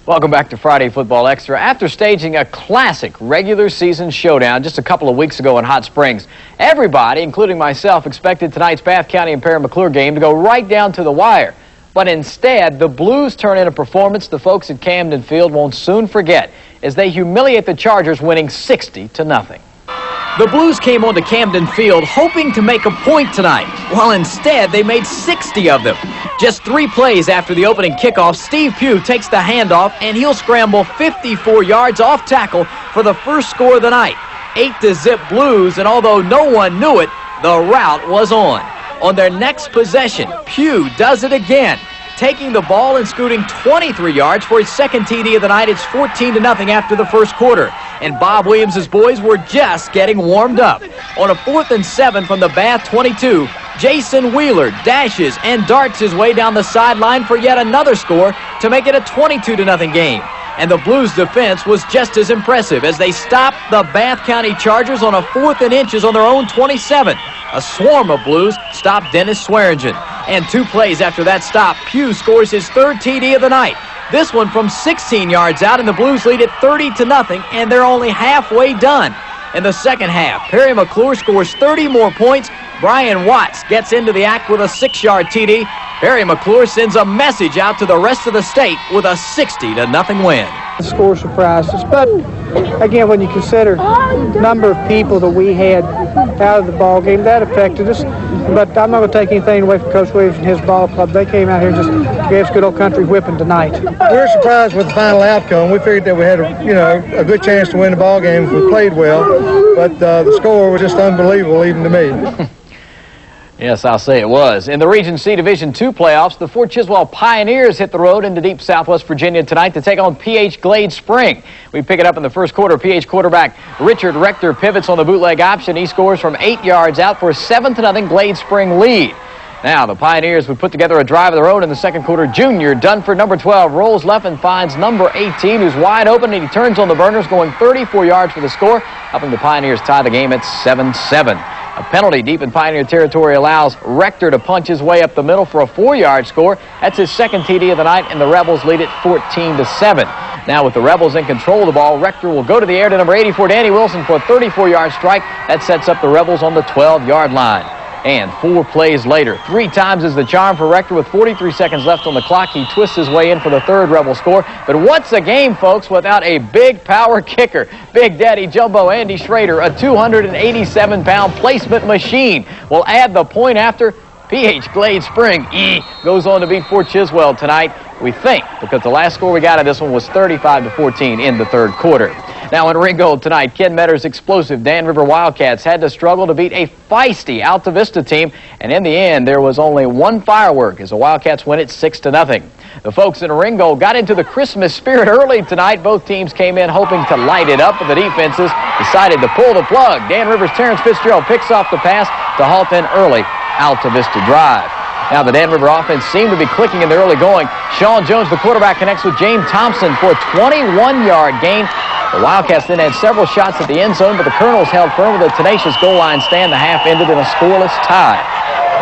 Welcome back to Friday Football Extra. After staging a classic regular season showdown just a couple of weeks ago in Hot Springs, everybody, including myself, expected tonight's Bath County and Parry McCluer game to go right down to the wire. But instead, the Blues turn in a performance the folks at Camden Field won't soon forget as they humiliate the Chargers, winning 60-0. The Blues came onto Camden Field hoping to make a point tonight. Well, instead, they made 60 of them. Just 3 plays after the opening kickoff, Steve Pugh takes the handoff, and he'll scramble 54 yards off tackle for the first score of the night. 8-0 Blues, and although no one knew it, the route was on. On their next possession, Pugh does it again, taking the ball and scooting 23 yards for his second TD of the night. It's 14-0 after the first quarter. And Bob Williams' boys were just getting warmed up. On a 4th and 7 from the Bath 22, Jason Wheeler dashes and darts his way down the sideline for yet another score to make it a 22-0 game. And the Blues defense was just as impressive as they stopped the Bath County Chargers on a 4th and inches on their own 27. A swarm of Blues stopped Dennis Swearingen. And 2 plays after that stop, Pugh scores his 3rd TD of the night. This one from 16 yards out, and the Blues lead it 30-0, and they're only halfway done. In the second half, Parry McCluer scores 30 more points. Brian Watts gets into the act with a 6-yard TD. Parry McCluer sends a message out to the rest of the state with a 60-0 win. The score surprised us, but again, when you consider the number of people that we had out of the ball game, that affected us. But I'm not going to take anything away from Coach Williams and his ball club. They came out here and just gave us good old country whipping tonight. We're surprised with the final outcome. We figured that we had a good chance to win the ball game if we played well, but the score was just unbelievable even to me. Yes, I'll say it was. In the Region C Division II playoffs, the Fort Chiswell Pioneers hit the road into deep Southwest Virginia tonight to take on PH Glade Spring. We pick it up in the first quarter. PH quarterback Richard Rector pivots on the bootleg option. He scores from 8 yards out for a 7-0 Glade Spring lead. Now, the Pioneers would put together a drive of their own in the second quarter. Junior Dunford, number 12, rolls left and finds number 18, who's wide open, and he turns on the burners, going 34 yards for the score, helping the Pioneers tie the game at 7-7. A penalty deep in Pioneer territory allows Rector to punch his way up the middle for a 4-yard score. That's his second TD of the night, and the Rebels lead it 14-7. Now, with the Rebels in control of the ball, Rector will go to the air to number 84, Danny Wilson, for a 34-yard strike. That sets up the Rebels on the 12-yard line. And 4 plays later, 3 times is the charm for Rector. With 43 seconds left on the clock, he twists his way in for the 3rd Rebel score. But what's a game, folks, without a big power kicker? Big Daddy Jumbo Andy Schrader, a 287-pound placement machine, will add the point after. PH Glade Spring goes on to beat Fort Chiswell tonight, we think, because the last score we got of this one was 35-14 in the 3rd quarter. Now in Ringgold tonight, Ken Metter's explosive Dan River Wildcats had to struggle to beat a feisty Altavista team, and in the end there was only one firework as the Wildcats win it 6-0. The folks in Ringgold got into the Christmas spirit early tonight. Both teams came in hoping to light it up, but the defenses decided to pull the plug. Dan River's Terrence Fitzgerald picks off the pass to halt an early Altavista drive. Now the Dan River offense seemed to be clicking in the early going. Sean Jones, the quarterback, connects with James Thompson for a 21-yard gain. The Wildcats then had several shots at the end zone, but the Colonels held firm with a tenacious goal line stand. The half ended in a scoreless tie.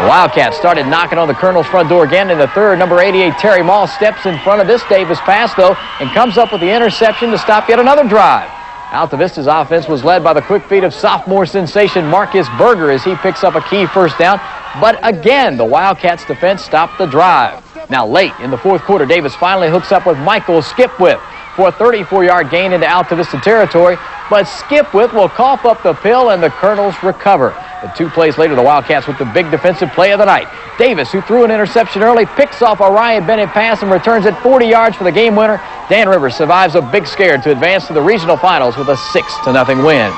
The Wildcats started knocking on the Colonels' front door again in the 3rd. Number 88, Terry Moss, steps in front of this Davis pass, though, and comes up with the interception to stop yet another drive. Altavista's offense was led by the quick feet of sophomore sensation Marcus Berger as he picks up a key first down. But again, the Wildcats' defense stopped the drive. Now late in the 4th quarter, Davis finally hooks up with Michael Skipwith for a 34-yard gain into Altavista territory. But Skipwith will cough up the pill, and the Colonels recover. But 2 plays later, the Wildcats with the big defensive play of the night. Davis, who threw an interception early, picks off a Ryan Bennett pass and returns it 40 yards for the game winner. Dan River survives a big scare to advance to the regional finals with a 6-0 win.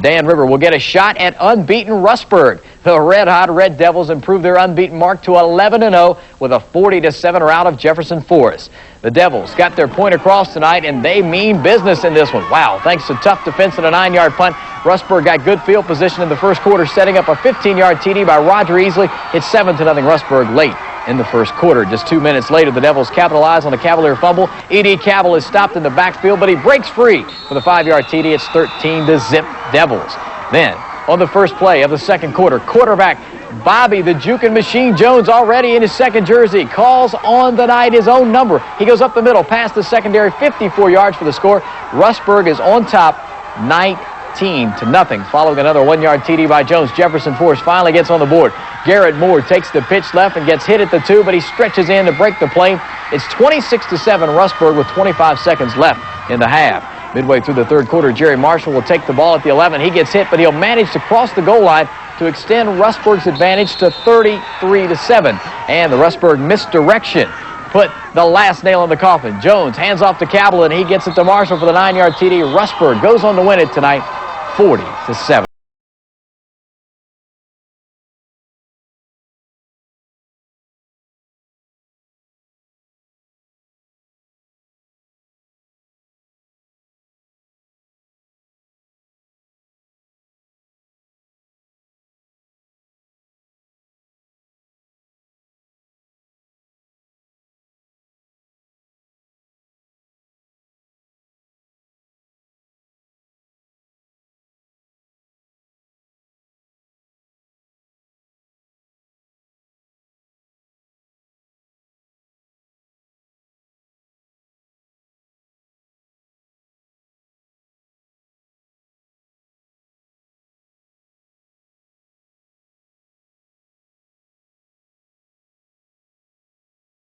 Dan River will get a shot at unbeaten Rustburg. The red-hot Red Devils improve their unbeaten mark to 11-0 with a 40-7 rout of Jefferson Forest. The Devils got their point across tonight, and they mean business in this one. Wow, thanks to tough defense and a 9-yard punt, Rustburg got good field position in the first quarter, setting up a 15-yard TD by Roger Easley. It's 7-0 Rustburg late in the first quarter. Just 2 minutes later, the Devils capitalize on a Cavalier fumble. E.D. Cavill is stopped in the backfield, but he breaks free for the 5-yard TD. It's 13-0 Devils. Then, on the first play of the second quarter, quarterback Bobby, the juking machine Jones, already in his second jersey, calls on the night his own number. He goes up the middle, past the secondary, 54 yards for the score. Rustburg is on top, 19-0, following another 1-yard TD by Jones. Jefferson Force finally gets on the board. Garrett Moore takes the pitch left and gets hit at the 2, but he stretches in to break the play. It's 26-7 Rustburg with 25 seconds left in the half. Midway through the third quarter, Jerry Marshall will take the ball at the 11. He gets hit, but he'll manage to cross the goal line to extend Rustburg's advantage to 33-7. And the Rustburg misdirection put the last nail in the coffin. Jones hands off to Cabell, and he gets it to Marshall for the 9-yard TD. Rustburg goes on to win it tonight, 40-7.